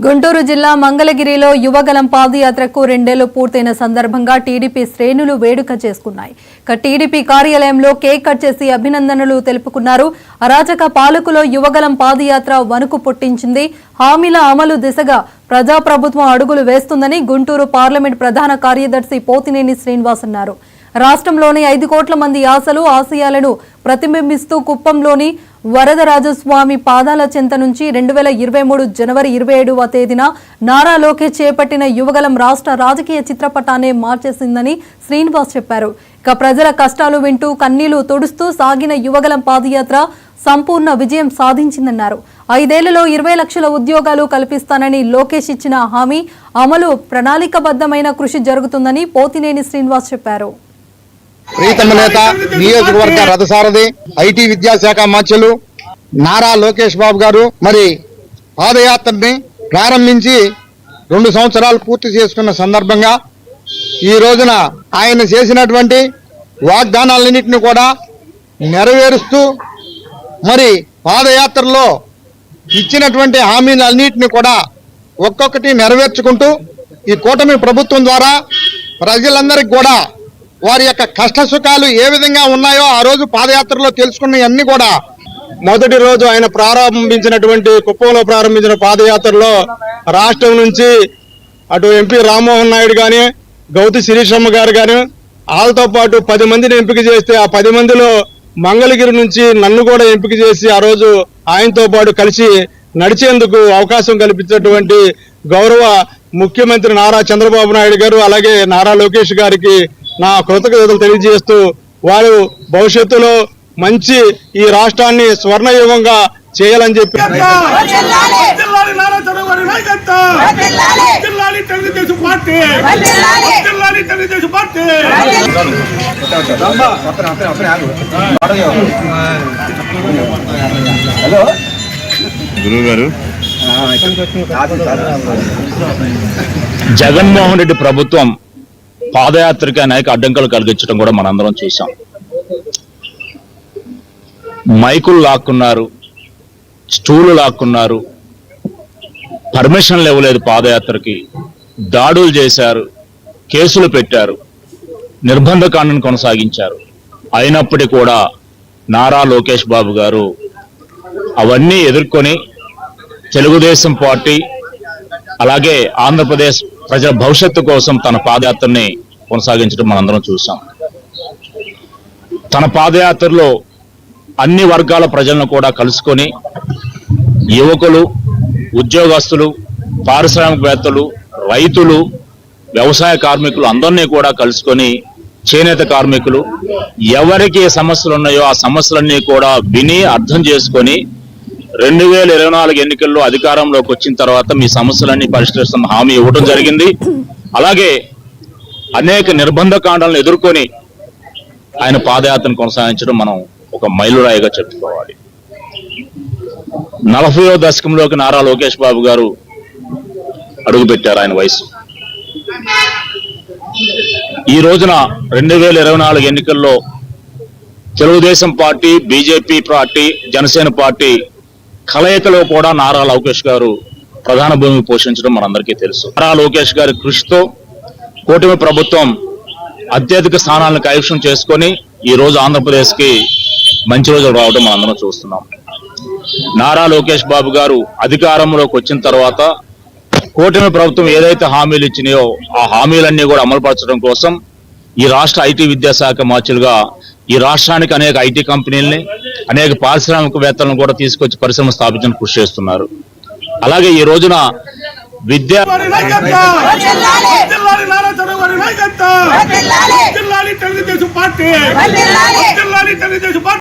గుంటూరు జిల్లా మంగళగిరిలో యువగలం పాదయాత్రకు 2 ఏళ్లు పూర్తయిన సందర్భంగా టీడీపీ శ్రేణులు వేడుక చేసుకున్నాయి. టీడీపీ కార్యాలయంలో కేక్ కట్ చేసి అభినందనలు తెలుపుకున్నారు. అరాచక పాలకులో యువగలం పాదయాత్ర వణుకు పుట్టించింది. హామీల అమలు దిశగా ప్రజాప్రభుత్వం అడుగులు వేస్తుందని గుంటూరు పార్లమెంట్ ప్రధాన కార్యదర్శి పోతినేని శ్రీనివాస్ అన్నారు. రాష్ట్రంలోని 5 కోట్ల మంది ఆశలు ఆశయాలను ప్రతిబింబిస్తూ కుప్పంలోని వరదరాజస్వామి పాదాల చెంత నుంచి 2023 జనవరి 27వ తేదీన నారా లోకేష్ చేపట్టిన యువగలం రాష్ట్ర రాజకీయ చిత్రపటాన్ని మార్చేసిందని శ్రీనివాస్ చెప్పారు. ఇక ప్రజల కష్టాలు వింటూ కన్నీళ్లు తుడుస్తూ సాగిన యువగలం పాదయాత్ర సంపూర్ణ విజయం సాధించిందన్నారు. 5 ఏళ్లలో 20 లక్షల ఉద్యోగాలు కల్పిస్తానని లోకేష్ ఇచ్చిన హామీ అమలు ప్రణాళికబద్ధమైన కృషి జరుగుతుందని పోతినేని శ్రీనివాస్ చెప్పారు. ప్రీతమ నేత నియోజకవర్గ రథసారథి ఐటీ విద్యాశాఖ మంత్రులు నారా లోకేష్ బాబు గారు మరి పాదయాత్రని ప్రారంభించి 2 సంవత్సరాలు పూర్తి చేసుకున్న సందర్భంగా ఈ రోజున ఆయన చేసినటువంటి వాగ్దానాలన్నింటినీ కూడా నెరవేరుస్తూ మరి పాదయాత్రలో ఇచ్చినటువంటి హామీలన్నింటినీ కూడా ఒక్కొక్కటి నెరవేర్చుకుంటూ ఈ కూటమి ప్రభుత్వం ద్వారా ప్రజలందరికీ కూడా వారి యొక్క కష్ట సుఖాలు ఏ విధంగా ఉన్నాయో ఆ రోజు పాదయాత్రలో తెలుసుకున్నవన్నీ కూడా మొదటి రోజు ఆయన ప్రారంభించినటువంటి కుప్పంలో ప్రారంభించిన పాదయాత్రలో రాష్ట్రం నుంచి అటు ఎంపీ రామ్మోహన్ నాయుడు గాని గౌతి శిరీషమ్మ గారు గాని వాళ్ళతో పాటు 10 మందిని ఎంపిక చేస్తే ఆ 10 మందిలో మంగళగిరి నుంచి నన్ను కూడా ఎంపిక చేసి ఆ రోజు ఆయనతో పాటు కలిసి నడిచేందుకు అవకాశం కల్పించినటువంటి గౌరవ ముఖ్యమంత్రి నారా చంద్రబాబు నాయుడు గారు అలాగే నారా లోకేష్ గారికి నా కృతజ్ఞతలు తెలియజేస్తూ వారు భవిష్యత్తులో మంచి ఈ రాష్ట్రాన్ని స్వర్ణయుగంగా చేయాలని చెప్పి జగన్మోహన్ రెడ్డి ప్రభుత్వం పాదయాత్రకి అనేక అడ్డంకులు కలిగించడం కూడా మనందరం చూసాం. మైకులు లాక్కున్నారు, స్టూలు లాక్కున్నారు, పర్మిషన్లు ఇవ్వలేదు, పాదయాత్రకి దాడులు చేశారు, కేసులు పెట్టారు, నిర్బంధ కాండను కొనసాగించారు. అయినప్పటికీ కూడా నారా లోకేష్ బాబు గారు అవన్నీ ఎదుర్కొని తెలుగుదేశం పార్టీ అలాగే ఆంధ్రప్రదేశ్ ప్రజల భవిష్యత్తు కోసం తన పాదయాత్రని కొనసాగించడం మనందరం చూసాం. తన పాదయాత్రలో అన్ని వర్గాల ప్రజలను కూడా కలుసుకొని యువకులు, ఉద్యోగస్తులు, పారిశ్రామికవేత్తలు, రైతులు, వ్యవసాయ కార్మికులు అందరినీ కూడా కలుసుకొని చేనేత కార్మికులు ఎవరికి సమస్యలు ఉన్నాయో ఆ సమస్యలన్నీ కూడా విని అర్థం చేసుకొని 2024 ఎన్నికల్లో అధికారంలోకి వచ్చిన తర్వాత మీ సమస్యలన్నీ పరిష్కరిస్తున్న హామీ ఇవ్వడం జరిగింది. అలాగే అనేక నిర్బంధ కాండాలను ఎదుర్కొని ఆయన పాదయాత్రను కొనసాగించడం మనం ఒక మైలురాయిగా చెప్పుకోవాలి. 40వ దశకంలోకి నారా లోకేష్ బాబు గారు అడుగుపెట్టారు. ఆయన వయసు ఈ రోజున 2024 ఎన్నికల్లో Telugu Desam party, BJP party, Janasena party కలయికలో కూడా నారా లోకేష్ గారు ప్రధాన భూమిక పోషించడం మనందరికీ తెలుసు. నారా లోకేష్ గారి కృషితో కూటమి ప్రభుత్వం అత్యధిక స్థానాలను కైవసం చేసుకొని ఈ రోజు ఆంధ్రప్రదేశ్ కి మంచి రోజులు రావడం మనందరం చూస్తున్నాం. నారా లోకేష్ బాబు గారు అధికారంలోకి వచ్చిన తర్వాత కూటమి ప్రభుత్వం ఏదైతే హామీలు ఇచ్చినాయో ఆ హామీలన్నీ కూడా అమలుపరచడం కోసం ఈ రాష్ట్ర ఐటీ విద్యాశాఖ మార్చులుగా ఈ రాష్ట్రానికి అనేక ఐటీ కంపెనీలని, అనేక పారిశ్రామికవేత్తలను కూడా తీసుకొచ్చి పరిశ్రమ స్థాపించడానికి కృషి చేస్తున్నారు. అలాగే ఈ రోజున విద్యా